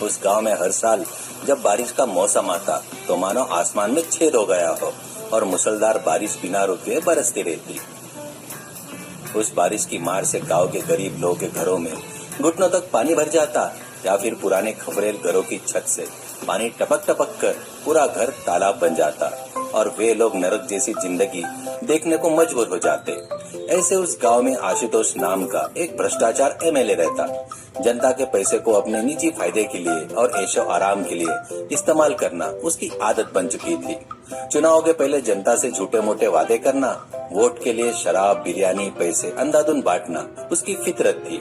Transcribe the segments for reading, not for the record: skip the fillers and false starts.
उस गांव में हर साल जब बारिश का मौसम आता तो मानो आसमान में छेद हो गया हो और मूसलाधार बारिश बिना रुके बरसती रहती। उस बारिश की मार से गांव के गरीब लोगों के घरों में घुटनों तक पानी भर जाता या फिर पुराने खपरेल घरों की छत से पानी टपक टपक कर पूरा घर तालाब बन जाता और वे लोग नरक जैसी जिंदगी देखने को मजबूर हो जाते। ऐसे उस गांव में आशुतोष नाम का एक भ्रष्टाचार एमएलए रहता। जनता के पैसे को अपने निजी फायदे के लिए और ऐशो आराम के लिए इस्तेमाल करना उसकी आदत बन चुकी थी। चुनाव के पहले जनता से झूठे मोटे वादे करना, वोट के लिए शराब, बिरयानी, पैसे अंधाधुंध बांटना उसकी फितरत थी।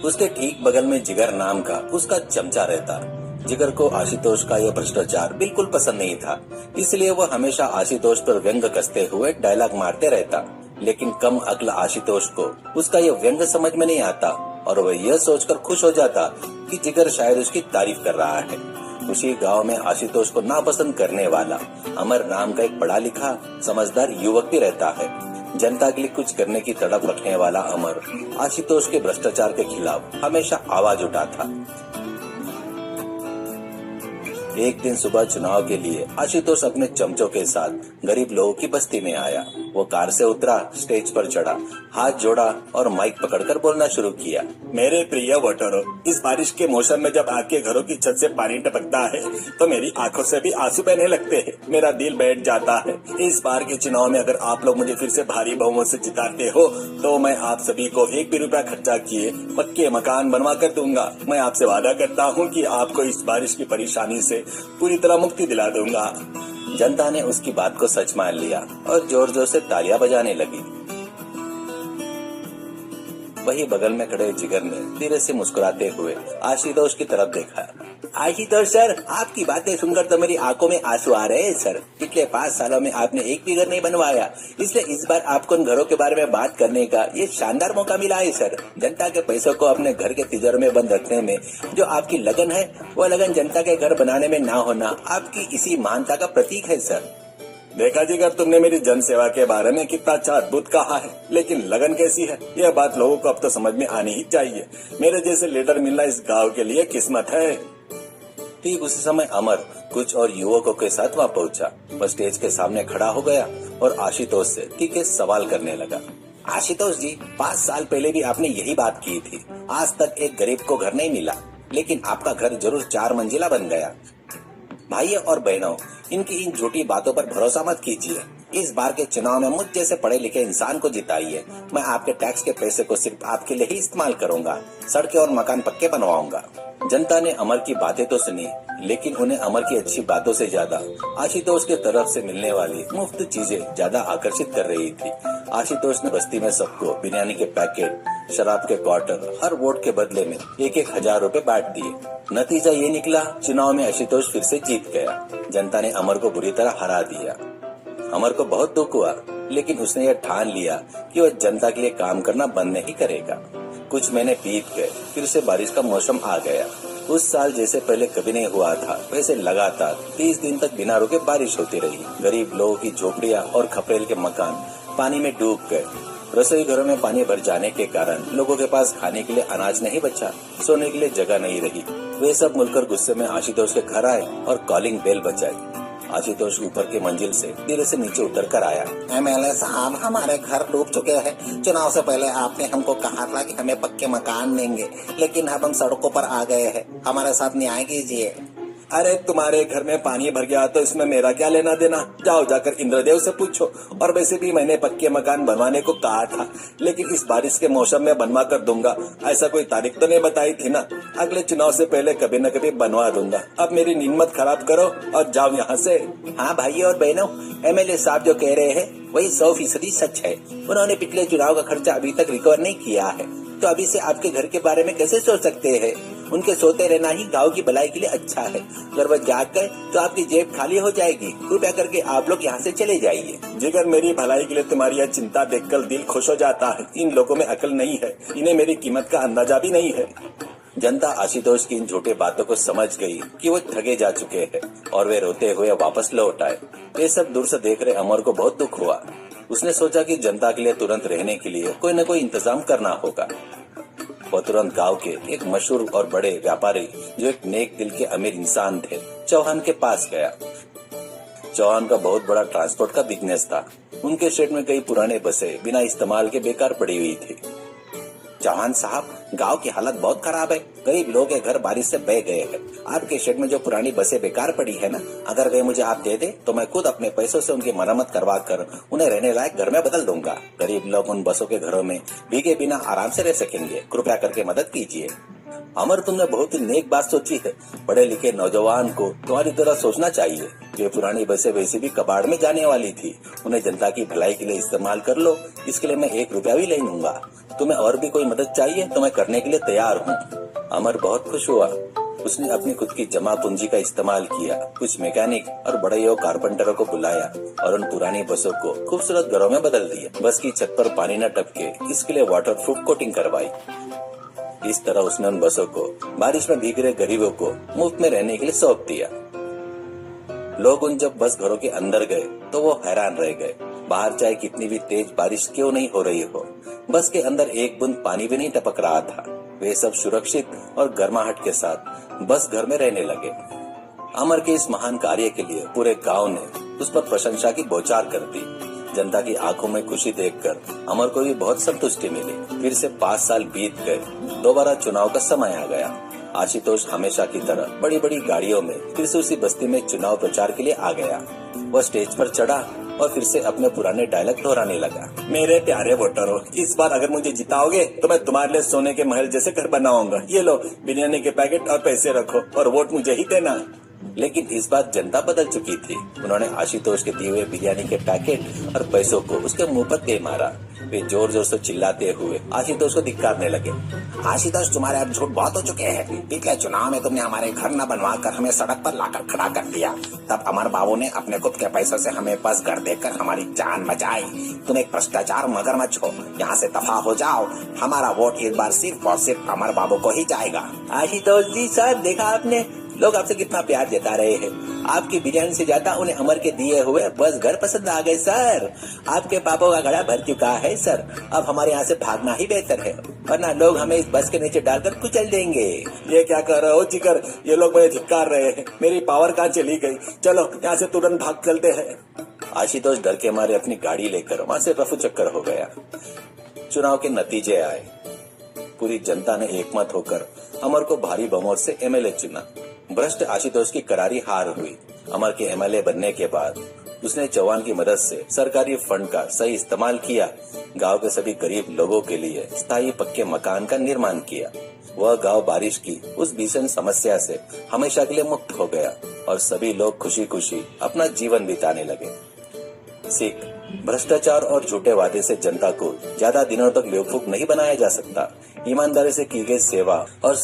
उसके ठीक बगल में जिगर नाम का उसका चमचा रहता। जिगर को आशुतोष का यह भ्रष्टाचार बिल्कुल पसंद नहीं था, इसलिए वह हमेशा आशुतोष पर व्यंग कसते हुए डायलॉग मारते रहता। लेकिन कम अक्ल आशुतोष को उसका यह व्यंग समझ में नहीं आता और वह यह सोचकर खुश हो जाता कि जिगर शायद उसकी तारीफ कर रहा है। उसी गांव में आशुतोष को नापसंद करने वाला अमर नाम का एक पढ़ा लिखा समझदार युवक भी रहता है। जनता के लिए कुछ करने की तड़प रखने वाला अमर आशुतोष के भ्रष्टाचार के खिलाफ हमेशा आवाज उठाता। एक दिन सुबह चुनाव के लिए आशुतोष अपने चमचों के साथ गरीब लोगों की बस्ती में आया। वो कार से उतरा, स्टेज पर चढ़ा, हाथ जोड़ा और माइक पकड़कर बोलना शुरू किया। मेरे प्रिय वोटरों, इस बारिश के मौसम में जब आपके घरों की छत से पानी टपकता है तो मेरी आंखों से भी आंसू बहने लगते हैं, मेरा दिल बैठ जाता है। इस बार के चुनाव में अगर आप लोग मुझे फिर से भारी बहुमत से जिताते हो तो मैं आप सभी को 1 भी रुपया खर्चा किए पक्के मकान बनवा कर दूंगा। मैं आपसे वादा करता हूँ कि आपको इस बारिश की परेशानी से पूरी तरह मुक्ति दिला दूंगा। जनता ने उसकी बात को सच मान लिया और जोर जोर से तालियां बजाने लगी। वही बगल में खड़े जिगर ने धीरे से मुस्कुराते हुए आशुतोष की तरफ देखा। आशुतोष सर, आपकी बातें सुनकर तो मेरी आंखों में आंसू आ रहे हैं सर। पिछले 5 सालों में आपने एक भी घर नहीं बनवाया, इसलिए इस बार आपको उन घरों के बारे में बात करने का ये शानदार मौका मिला है सर। जनता के पैसों को अपने घर के तिजोरी में बंद रखने में जो आपकी लगन है, वो लगन जनता के घर बनाने में ना होना आपकी इसी महानता का प्रतीक है सर। देखा जिगर, तुमने मेरी जन सेवा के बारे में कितना अच्छा अद्भुत कहा है, लेकिन लगन कैसी है यह बात लोगों को अब तो समझ में आनी ही चाहिए। मेरे जैसे लीडर मिलना इस गांव के लिए किस्मत है। ठीक उसी समय अमर कुछ और युवकों के साथ वहाँ पहुंचा। वह स्टेज के सामने खड़ा हो गया और आशुतोष से तीखे सवाल करने लगा। आशुतोष जी, 5 साल पहले भी आपने यही बात की थी। आज तक एक गरीब को घर नहीं मिला, लेकिन आपका घर जरूर 4 मंजिला बन गया। भाइयों और बहनों, इनकी इन झूठी बातों पर भरोसा मत कीजिए। इस बार के चुनाव में मुझ जैसे पढ़े लिखे इंसान को जिताइए। मैं आपके टैक्स के पैसे को सिर्फ आपके लिए ही इस्तेमाल करूंगा। सड़कें और मकान पक्के बनवाऊंगा। जनता ने अमर की बातें तो सुनी, लेकिन उन्हें अमर की अच्छी बातों से ज्यादा आशुतोष की तरफ से मिलने वाली मुफ्त चीजें ज्यादा आकर्षित कर रही थी। आशुतोष ने बस्ती में सबको बिरयानी के पैकेट, शराब के क्वार्टर हर वोट के बदले में 1-1 हजार रुपए बांट दिए। नतीजा ये निकला, चुनाव में आशुतोष फिर से जीत गया। जनता ने अमर को बुरी तरह हरा दिया। अमर को बहुत दुख हुआ, लेकिन उसने यह ठान लिया कि वह जनता के लिए काम करना बंद नहीं करेगा। कुछ महीने बीत गए, फिर से बारिश का मौसम आ गया। उस साल जैसे पहले कभी नहीं हुआ था, वैसे लगातार 30 दिन तक बिना रुके बारिश होती रही। गरीब लोगों की झोपड़ियां और खपरेल के मकान पानी में डूब गए। रसोई घरों में पानी भर जाने के कारण लोगों के पास खाने के लिए अनाज नहीं बचा, सोने के लिए जगह नहीं रही। वे सब मिलकर गुस्से में आशुतोष के घर आए और कॉलिंग बेल बजाई। आशुतोष ऊपर की मंजिल से धीरे से नीचे उतर कर आया। एमएलए साहब, हमारे घर डूब चुके हैं। चुनाव से पहले आपने हमको कहा था कि हमें पक्के मकान देंगे, लेकिन अब हम सड़कों पर आ गए हैं। हमारे साथ न्याय कीजिए। अरे तुम्हारे घर में पानी भर गया तो इसमें मेरा क्या लेना देना? जाओ जाकर इंद्रदेव से पूछो। और वैसे भी मैंने पक्के मकान बनवाने को कहा था, लेकिन इस बारिश के मौसम में बनवा कर दूंगा, ऐसा कोई तारीख तो नहीं बताई थी ना। अगले चुनाव से पहले कभी न कभी बनवा दूंगा। अब मेरी नींद मत खराब करो और जाओ यहाँ से। हाँ भाइयों और बहनों, एमएलए साहब जो कह रहे हैं वही 100% सच है। उन्होंने पिछले चुनाव का खर्चा अभी तक रिकवर नहीं किया है, तो अभी से आपके घर के बारे में कैसे सोच सकते हैं? उनके सोते रहना ही गांव की भलाई के लिए अच्छा है। अगर वह जाग गए तो आपकी जेब खाली हो जाएगी। कृपया करके आप लोग यहाँ से चले जाइए। जिगर, मेरी भलाई के लिए तुम्हारी यह चिंता देखकर दिल खुश हो जाता है। इन लोगों में अकल नहीं है, इन्हें मेरी कीमत का अंदाजा भी नहीं है। जनता आशुतोष की इन झूठी बातों को समझ गई कि वो ठगे जा चुके हैं और वे रोते हुए वापस लौट आए। ये सब दूर से देख रहे अमर को बहुत दुख हुआ। उसने सोचा कि जनता के लिए तुरंत रहने के लिए कोई न कोई इंतजाम करना होगा। वह तुरंत गांव के एक मशहूर और बड़े व्यापारी जो एक नेक दिल के अमीर इंसान थे, चौहान के पास गया। चौहान का बहुत बड़ा ट्रांसपोर्ट का बिजनेस था। उनके शेड में कई पुराने बसें बिना इस्तेमाल के बेकार पड़ी हुई थी। चौहान साहब, गांव की हालत बहुत खराब है। गरीब लोग के घर बारिश से बह गए हैं। आपके शेड में जो पुरानी बसें बेकार पड़ी है ना, अगर वे मुझे आप दे दे तो मैं खुद अपने पैसों से उनकी मरम्मत करवा कर उन्हें रहने लायक घर में बदल दूंगा। गरीब लोग उन बसों के घरों में भीगे बिना आराम से रह सकेंगे। कृपया करके मदद कीजिए। अमर, तुमने बहुत ही नेक बात सोची है। पढ़े लिखे नौजवान को तुम्हारी तरह सोचना चाहिए। ये पुरानी बसें वैसे भी कबाड़ में जाने वाली थी, उन्हें जनता की भलाई के लिए इस्तेमाल कर लो। इसके लिए मैं 1 रुपया भी नहीं लूंगा। तुम्हें और भी कोई मदद चाहिए तो मैं करने के लिए तैयार हूँ। अमर बहुत खुश हुआ। उसने अपनी खुद की जमा पूंजी का इस्तेमाल किया, कुछ मैकेनिक और बड़े कारपेंटरों को बुलाया और उन पुरानी बसों को खूबसूरत घरों में बदल दिया। बस की छत पर पानी न टपके इसके लिए वाटरप्रूफ कोटिंग करवाई। इस तरह उसने उन बसों को बारिश में भीग रहे गरीबों को मुफ्त में रहने के लिए सौंप दिया। लोग उन जब बस घरों के अंदर गए तो वो हैरान रह गए। बाहर चाहे कितनी भी तेज बारिश क्यों नहीं हो रही हो, बस के अंदर एक बूंद पानी भी नहीं टपक रहा था। वे सब सुरक्षित और गर्माहट के साथ बस घर में रहने लगे। अमर के इस महान कार्य के लिए पूरे गांव ने उस पर प्रशंसा की बौछार कर दी। जनता की आंखों में खुशी देखकर अमर को भी बहुत संतुष्टि मिली। फिर से 5 साल बीत गए। दोबारा चुनाव का समय आ गया। आशुतोष हमेशा की तरह बड़ी बड़ी गाड़ियों में फिर से उसी बस्ती में चुनाव प्रचार के लिए आ गया। वह स्टेज पर चढ़ा और फिर से अपने पुराने डायलॉग दोहराने लगा। मेरे प्यारे वोटरों, इस बार अगर मुझे जिताओगे तो मैं तुम्हारे लिए सोने के महल जैसे घर बनाऊंगा। ये लो बिरयानी के पैकेट और पैसे रखो और वोट मुझे ही देना। लेकिन इस बार जनता बदल चुकी थी। उन्होंने आशुतोष के दिए हुए बिरयानी के पैकेट और पैसों को उसके मुंह पर दे मारा। वे जोर जोर से चिल्लाते हुए आशुतोष को धिक्कारने लगे। आशुतोष, तुम्हारे अब झूठ बहुत हो चुके हैं। पिछले चुनाव में तुमने हमारे घर न बनवा कर हमें सड़क पर लाकर खड़ा कर दिया। तब अमर बाबू ने अपने खुद के पैसों से हमें बस घर देकर हमारी जान बचाई। तुम एक भ्रष्टाचार मगरमच्छ हो, यहाँ से दफा हो जाओ। हमारा वोट इस बार सिर्फ और सिर्फ अमर बाबू को ही जाएगा। आशुतोष जी साहब, देखा आपने, लोग आपसे कितना प्यार जता रहे हैं। आपकी बिरयानी से ज्यादा उन्हें अमर के दिए हुए बस घर पसंद आ गए सर। आपके पापों का घड़ा भर चुका है सर। अब हमारे यहाँ से भागना ही बेहतर है, वरना लोग हमें इस बस के नीचे डालकर कुचल देंगे। ये क्या कर रहे हो जिगर? ये लोग मुझे धिक्कार रहे हैं। मेरी पावर कहाँ चली गई? चलो यहाँ से तुरंत भाग चलते हैं। आशुतोष डर के मारे अपनी गाड़ी लेकर वहाँ से रफू चक्कर हो गया। चुनाव के नतीजे आए। पूरी जनता ने एकमत होकर अमर को भारी बहुमत से एमएलए चुना। भ्रष्ट आशुतोष की करारी हार हुई। अमर के एमएलए बनने के बाद उसने चौहान की मदद से सरकारी फंड का सही इस्तेमाल किया। गांव के सभी गरीब लोगों के लिए स्थायी पक्के मकान का निर्माण किया। वह गांव बारिश की उस भीषण समस्या से हमेशा के लिए मुक्त हो गया और सभी लोग खुशी खुशी अपना जीवन बिताने लगे। सीख: भ्रष्टाचार और झूठे वादे से जनता को ज्यादा दिनों तक बेवकूफ नहीं बनाया जा सकता। ईमानदारी से की गई सेवा और